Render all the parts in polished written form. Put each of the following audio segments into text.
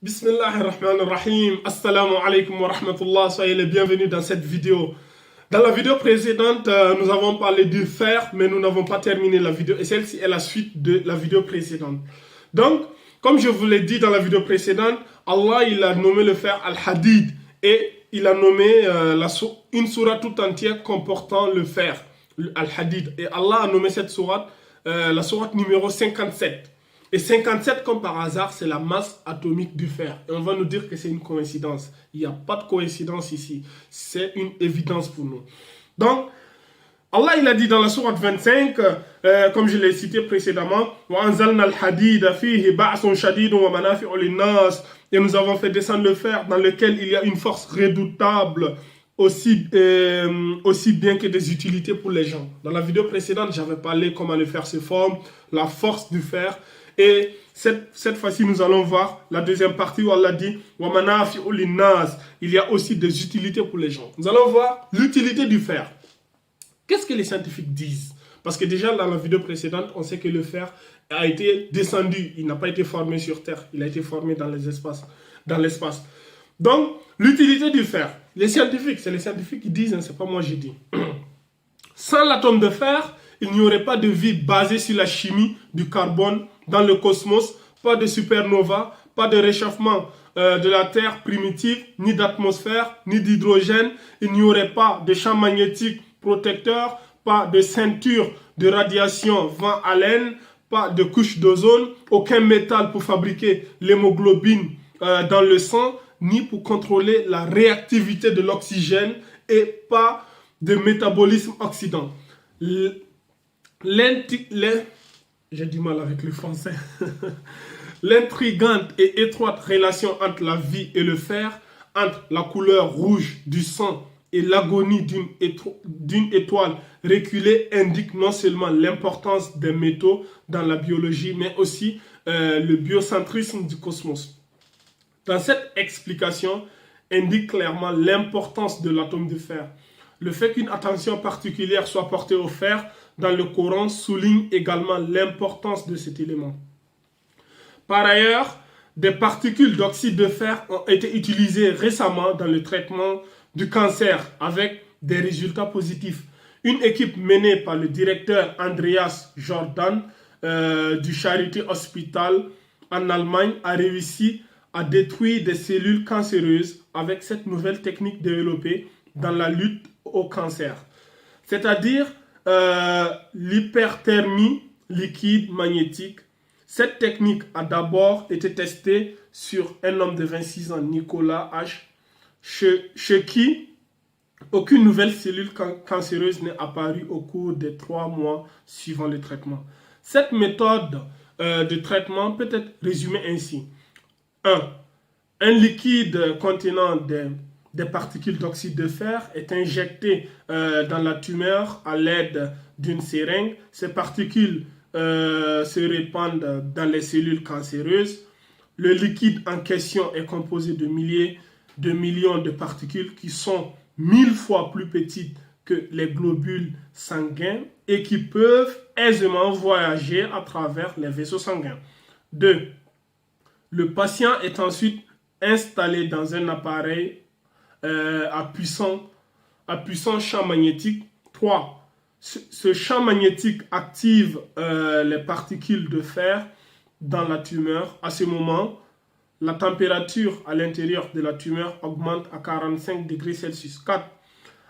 Bismillahirrahmanirrahim. Assalamu alaikum wa rahmatullah. Soyez les bienvenus dans cette vidéo. Dans la vidéo précédente, nous avons parlé du fer, mais nous n'avons pas terminé la vidéo. Et celle-ci est la suite de la vidéo précédente. Donc, comme je vous l'ai dit dans la vidéo précédente, Allah il a nommé le fer Al-Hadid. Et il a nommé une sourate tout entière comportant le fer, Al-Hadid. Et Allah a nommé cette sourate, la sourate numéro 57. Et 57, comme par hasard, c'est la masse atomique du fer. Et on va nous dire que c'est une coïncidence. Il n'y a pas de coïncidence ici. C'est une évidence pour nous. Donc, Allah il a dit dans la sourate 25, comme je l'ai cité précédemment, et nous avons fait descendre le fer dans lequel il y a une force redoutable, aussi bien que des utilités pour les gens. Dans la vidéo précédente, j'avais parlé comment le fer se forme, la force du fer. Et cette fois-ci, nous allons voir la deuxième partie où Allah dit il y a aussi des utilités pour les gens. Nous allons voir l'utilité du fer. Qu'est-ce que les scientifiques disent? Parce que déjà, dans la vidéo précédente, on sait que le fer a été descendu. Il n'a pas été formé sur Terre. Il a été formé dans l'espace. Donc, l'utilité du fer. Les scientifiques, c'est les scientifiques qui disent, hein, c'est pas moi qui dis. Sans l'atome de fer, il n'y aurait pas de vie basée sur la chimie du carbone dans le cosmos, pas de supernova, pas de réchauffement de la Terre primitive, ni d'atmosphère, ni d'hydrogène. Il n'y aurait pas de champ magnétique protecteur, pas de ceinture de radiation vent-haleine, pas de couche d'ozone, aucun métal pour fabriquer l'hémoglobine dans le sang, ni pour contrôler la réactivité de l'oxygène et pas de métabolisme oxydant. J'ai du mal avec le français. L'intrigante et étroite relation entre la vie et le fer, entre la couleur rouge du sang et l'agonie d'une étoile reculée indique non seulement l'importance des métaux dans la biologie, mais aussi le biocentrisme du cosmos. Dans cette explication, indique clairement l'importance de l'atome de fer. Le fait qu'une attention particulière soit portée au fer dans le Coran souligne également l'importance de cet élément. Par ailleurs, des particules d'oxyde de fer ont été utilisées récemment dans le traitement du cancer avec des résultats positifs. Une équipe menée par le directeur Andreas Jordan du Charité Hospital en Allemagne a réussi à détruire des cellules cancéreuses avec cette nouvelle technique développée dans la lutte au cancer. C'est-à-dire l'hyperthermie liquide magnétique. Cette technique a d'abord été testée sur un homme de 26 ans, Nicolas H., chez qui aucune nouvelle cellule cancéreuse n'est apparue au cours des 3 mois suivant le traitement. Cette méthode de traitement peut être résumée ainsi. 1. Un liquide contenant des particules d'oxyde de fer est injecté dans la tumeur à l'aide d'une seringue. Ces particules se répandent dans les cellules cancéreuses. Le liquide en question est composé de milliers de millions de particules qui sont 1000 fois plus petites que les globules sanguins et qui peuvent aisément voyager à travers les vaisseaux sanguins. 2. Le patient est ensuite installé dans un appareil à puissant champ magnétique. 3. Ce champ magnétique active les particules de fer dans la tumeur. À ce moment, la température à l'intérieur de la tumeur augmente à 45 degrés Celsius. 4.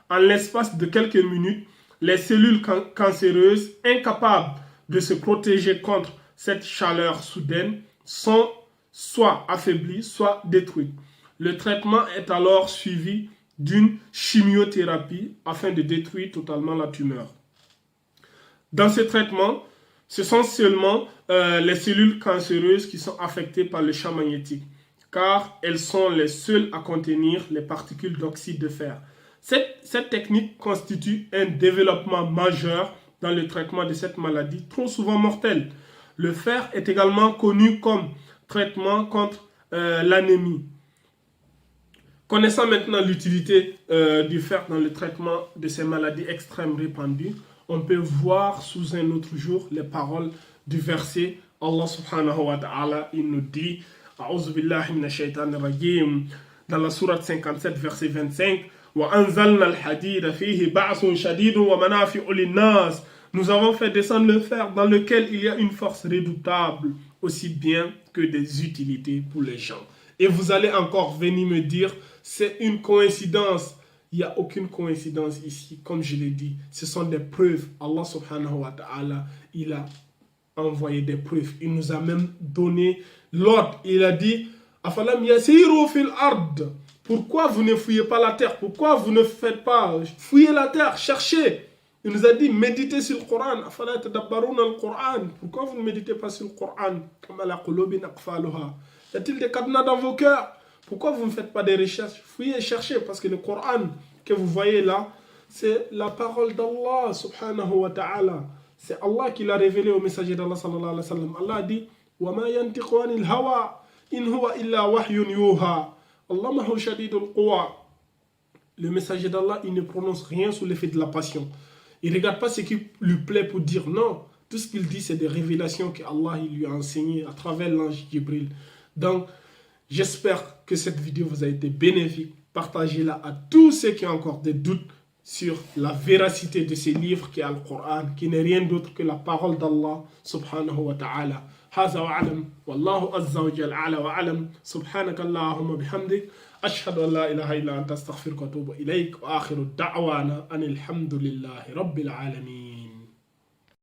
En l'espace de quelques minutes, les cellules cancéreuses, incapables de se protéger contre cette chaleur soudaine, sont soit affaiblies, soit détruites. Le traitement est alors suivi d'une chimiothérapie afin de détruire totalement la tumeur. Dans ce traitement, ce sont seulement les cellules cancéreuses qui sont affectées par le champ magnétique, car elles sont les seules à contenir les particules d'oxyde de fer. Cette technique constitue un développement majeur dans le traitement de cette maladie, trop souvent mortelle. Le fer est également connu comme traitement contre l'anémie. Connaissant maintenant l'utilité du fer dans le traitement de ces maladies extrêmes répandues, on peut voir sous un autre jour les paroles du verset. Allah subhanahu wa ta'ala, il nous dit A'udhu billahi minash shaitanir rajim. Dans la sourate 57, verset 25, وَأَنزَلْنَا الْحَدِيدَ فِيهِ بَعْثٌ شَدِيدٌ وَمَنَافِعُ لِلنَّاسِ. Nous avons fait descendre le fer dans lequel il y a une force redoutable, aussi bien que des utilités pour les gens. Et vous allez encore venir me dire, c'est une coïncidence. Il n'y a aucune coïncidence ici, comme je l'ai dit. Ce sont des preuves. Allah subhanahu wa ta'ala, il a envoyé des preuves. Il nous a même donné l'ordre. Il a dit, Afalam yasiru fil ard. Pourquoi vous ne fouillez pas la terre? Pourquoi vous ne faites pas fouiller la terre? Cherchez. Il nous a dit, méditez sur le Coran. Afala tadabbaruna al-Quran. Pourquoi vous ne méditez pas sur le Coran? Y a-t-il des cadenas dans vos cœurs? Pourquoi vous ne faites pas des recherches? Fouillez et cherchez, parce que le Coran que vous voyez là, c'est la parole d'Allah subhanahu wa ta'ala. C'est Allah qui l'a révélé au messager d'Allah sallallahu alayhi wa sallam. Allah a dit, وَمَا يَنْتِقُ عَنِ الْهَوَىٰ إِنْ هُوَ إِلَّا وَحْيٌ يُوحَىٰ اللَّهُ شَدِيدُ الْقُوَىٰ. Le messager d'Allah, il ne prononce rien sous l'effet de la passion. Il ne regarde pas ce qui lui plaît pour dire non. Tout ce qu'il dit, c'est des révélations qu'Allah lui a enseignées à travers l'ange Jibril. Donc, j'espère que cette vidéo vous a été bénéfique. Partagez-la à tous ceux qui ont encore des doutes sur la véracité de ces livres qui est le Coran, qui n'est rien d'autre que la parole d'Allah subhanahu wa ta'ala. هذا وعلم والله عز وجل أعلى وعلم سبحانك اللهم بحمدك أشهد أن لا إله إلا أنت أستغفرك وأتوب إليك وآخر الدعوانا أن الحمد لله رب العالمين.